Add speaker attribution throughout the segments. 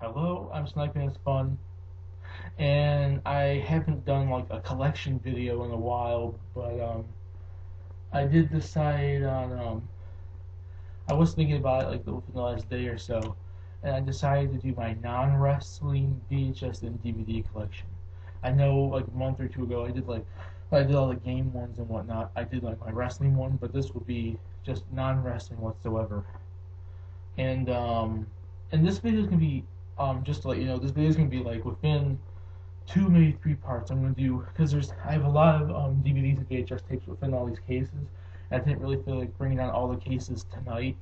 Speaker 1: Hello, I'm SnipingIsFun, and I haven't done like a collection video in a while, but I did decide on I was thinking about it like within the last day or so, and I decided to do my non-wrestling VHS and DVD collection. I know like a month or two ago I did all the game ones and whatnot. I did like my wrestling one, but this will be just non-wrestling whatsoever. And this video is gonna be just to let you know, this video is gonna be like within two, maybe three parts. I'm gonna do because I have a lot of DVDs and VHS tapes within all these cases. And I didn't really feel like bringing down all the cases tonight,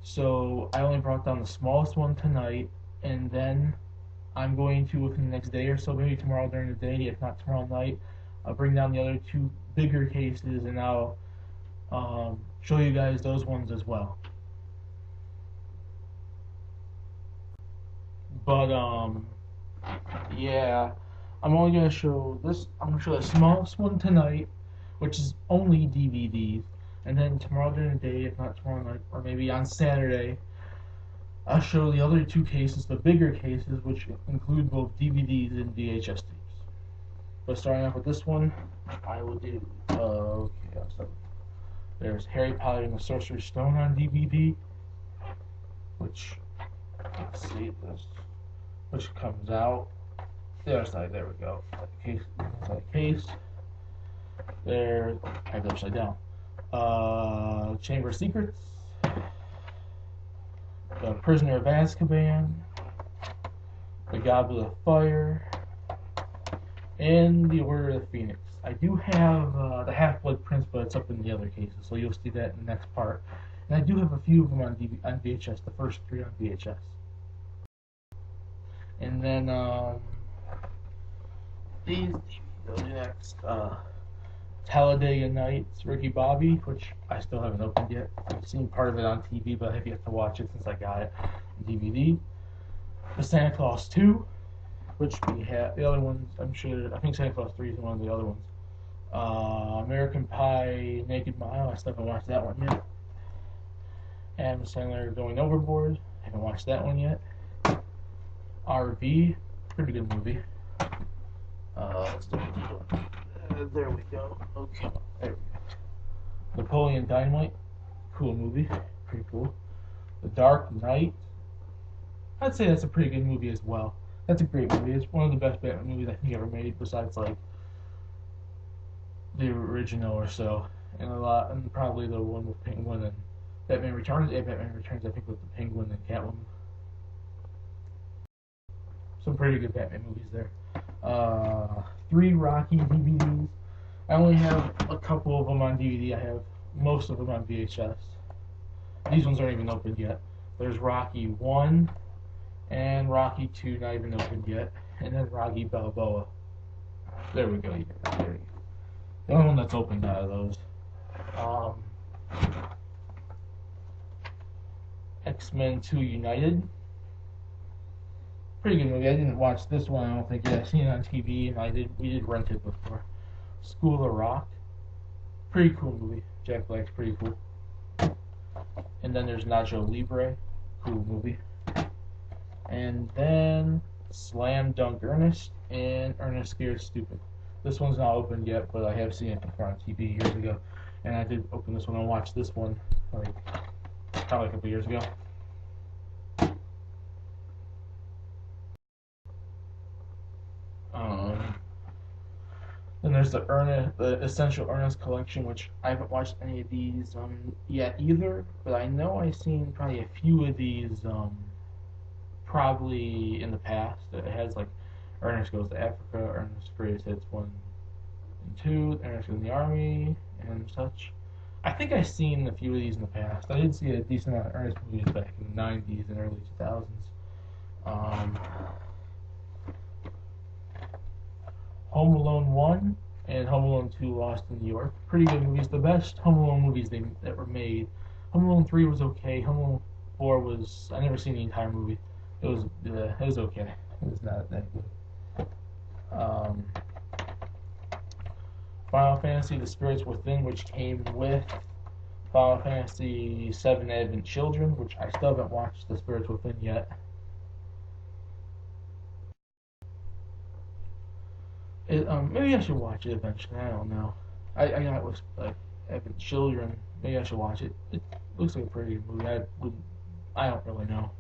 Speaker 1: so I only brought down the smallest one tonight, and then I'm going to within the next day or so, maybe tomorrow during the day, if not tomorrow night, I'll bring down the other two bigger cases, and I'll show you guys those ones as well. But yeah, I'm only gonna show this. I'm gonna show the smallest one tonight, which is only DVDs, and then tomorrow during the day, if not tomorrow night, or maybe on Saturday, I'll show the other two cases, the bigger cases, which include both DVDs and VHS tapes. But starting off with this one, I will do. Okay, I'll start. There's Harry Potter and the Sorcerer's Stone on DVD, which let's see this, which comes out the other side. There we go. Case, case. There, I have it upside down. Chamber of Secrets, The Prisoner of Azkaban, The Goblet of Fire, and The Order of the Phoenix. I do have the Half-Blood Prince, but it's up in the other cases, so you'll see that in the next part. And I do have a few of them on VHS, the first three on VHS. And then these DVDs next. Talladega Nights, Ricky Bobby, which I still haven't opened yet. I've seen part of it on TV, but I have yet to watch it since I got it on DVD. The Santa Claus 2, which we have. The other ones, I think Santa Claus 3 is one of the other ones. American Pie, Naked Mile, I still haven't watched that one yet. Adam Sandler Going Overboard, I haven't watched that one yet. RV, pretty good movie. Let's do it. There we go. Okay, there we go. Napoleon Dynamite, cool movie, pretty cool. The Dark Knight, I'd say that's a pretty good movie as well. That's a great movie. It's one of the best Batman movies I think ever made, besides like the original or so, and probably the one with Penguin and Batman Returns. Yeah, Batman Returns, I think, with the Penguin and Catwoman. Some pretty good Batman movies there. 3 Rocky DVDs. I only have a couple of them on DVD. I have most of them on VHS. These ones aren't even opened yet. There's Rocky 1 and Rocky 2, not even opened yet. And then Rocky Balboa. There we go. There we go. The only one that's opened out of those. X-Men 2 United. Pretty good movie. I didn't watch this one, I don't think yet. I've seen it on TV, and we did rent it before. School of Rock. Pretty cool movie. Jack Black's pretty cool. And then there's Nacho Libre. Cool movie. And then Slam Dunk Earnest and Earnest Scared Stupid. This one's not opened yet, but I have seen it before on TV years ago. And I did open this one and watch this one probably a couple years ago. Then there's the Essential Earnest collection, which I haven't watched any of these yet either, but I know I've seen probably a few of these probably in the past. It has like Ernest Goes to Africa, Ernest Greatest Hits 1 and 2, Ernest in the Army, and such. I think I've seen a few of these in the past. I did see a decent amount of Ernest movies back in the 90s and early 2000s. Home Alone 1 and Home Alone 2 Lost in New York. Pretty good movies. The best Home Alone movies that were made. Home Alone 3 was okay. Home Alone 4 was... I never seen the entire movie. It was okay. It was not that good. Final Fantasy The Spirits Within, which came with Final Fantasy VII Advent Children, which I still haven't watched The Spirits Within yet. Maybe I should watch it eventually. I don't know. I got with like having children. Maybe I should watch it. It looks like a pretty good movie. I don't really know.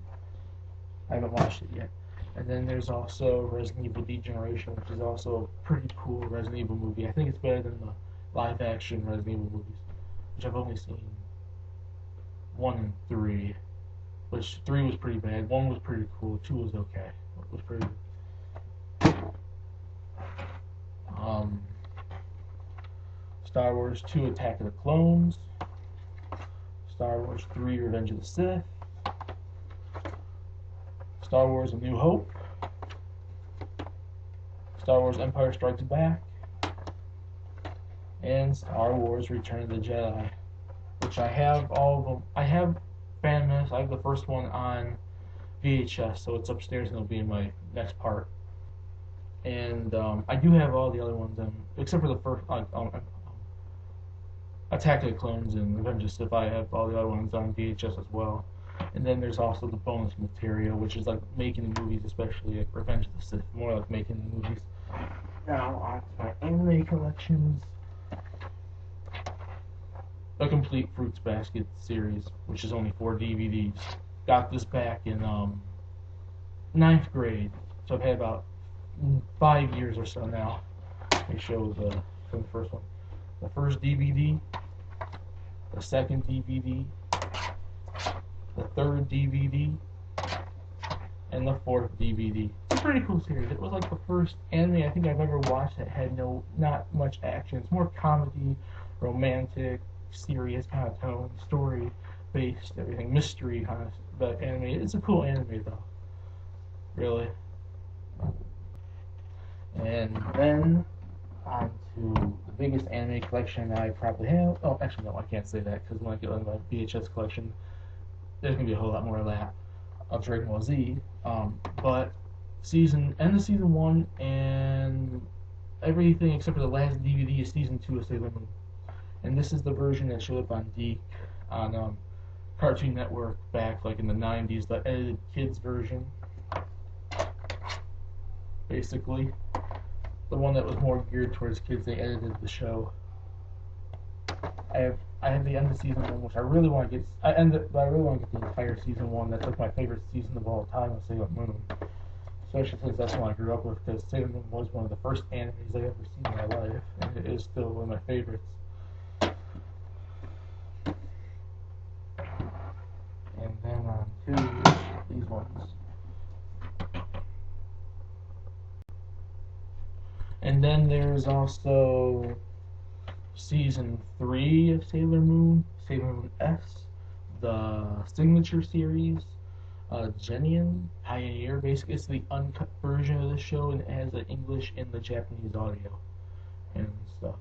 Speaker 1: I haven't watched it yet. And then there's also Resident Evil Degeneration, which is also a pretty cool Resident Evil movie. I think it's better than the live action Resident Evil movies, which I've only seen 1 and 3. Which 3 was pretty bad. 1 was pretty cool. 2 was okay. It was pretty good. Star Wars 2 Attack of the Clones. Star Wars 3 Revenge of the Sith. Star Wars A New Hope. Star Wars Empire Strikes Back. And Star Wars Return of the Jedi. Which I have all of them. I have Phantom Menace. I have the first one on VHS, so it's upstairs and it'll be in my next part. And I do have all the other ones, except for the first, Attack of the Clones and Revenge of the Sith. I have all the other ones on VHS as well. And then there's also the bonus material, which is like making the movies, especially like Revenge of the Sith, more like making the movies. Now on to my anime collections. The Complete Fruits Basket series, which is only 4 DVDs. Got this back in 9th grade, so I've had about 5 years or so now. Let me show from the first one. The first DVD, the second DVD, the third DVD, and the fourth DVD. It's a pretty cool series. It was like the first anime I think I've ever watched that had not much action. It's more comedy, romantic, serious kind of tone, story based, everything, mystery kind of. But anime, it's a cool anime though, really. And then on to the biggest anime collection I probably have. Oh, actually no, I can't say that because when I get on my VHS collection, there's gonna be a whole lot more of that of Dragon Ball Z. But end of season 1 and everything except for the last DVD is season 2 of Sailor Moon. And this is the version that showed up on Deke on Cartoon Network back like in the 90s, the edited kids version. Basically, the one that was more geared towards kids. They edited the show. I have the end of season 1, which I really want to get. I really want to get the entire season 1. That's like my favorite season of all time of Sailor Moon. Especially since that's one I grew up with, because Sailor Moon was one of the first animes I ever seen in my life, and it is still one of my favorites. And then on to these ones. And then there's also season 3 of Sailor Moon S, the signature series, Genin Pioneer. Basically, it's the uncut version of the show, and it has the English and the Japanese audio and stuff.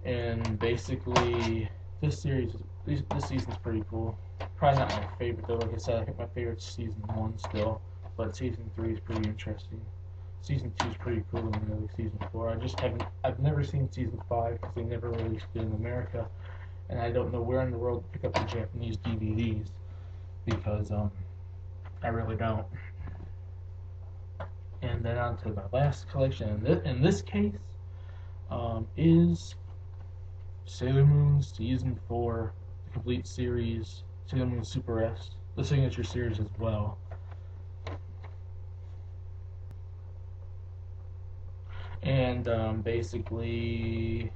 Speaker 1: And basically, this season's pretty cool. Probably not my favorite though. Like I said, I think my favorite's season 1 still, but season 3 is pretty interesting. Season 2 is pretty cool, and really season 4. I've never seen season 5 because they never released it in America, and I don't know where in the world to pick up the Japanese DVDs because I really don't. And then on to my last collection. In this case, is Sailor Moon Season 4, the complete series, Sailor Moon Super S, the signature series as well. And basically,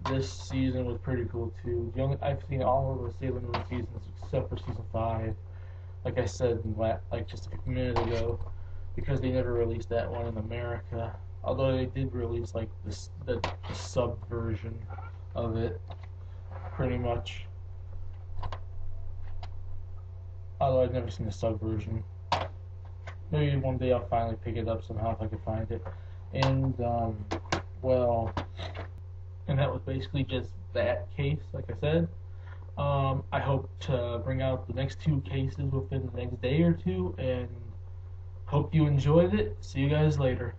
Speaker 1: this season was pretty cool too. I've seen all of the Sailor Moon seasons except for season 5. Like I said, like just a minute ago, because they never released that one in America. Although they did release like the sub version of it, pretty much. Although I've never seen the sub version. Maybe one day I'll finally pick it up somehow if I can find it. And well, and that was basically just that case. Like I said, I hope to bring out the next 2 cases within the next day or 2, and hope you enjoyed it. See you guys later.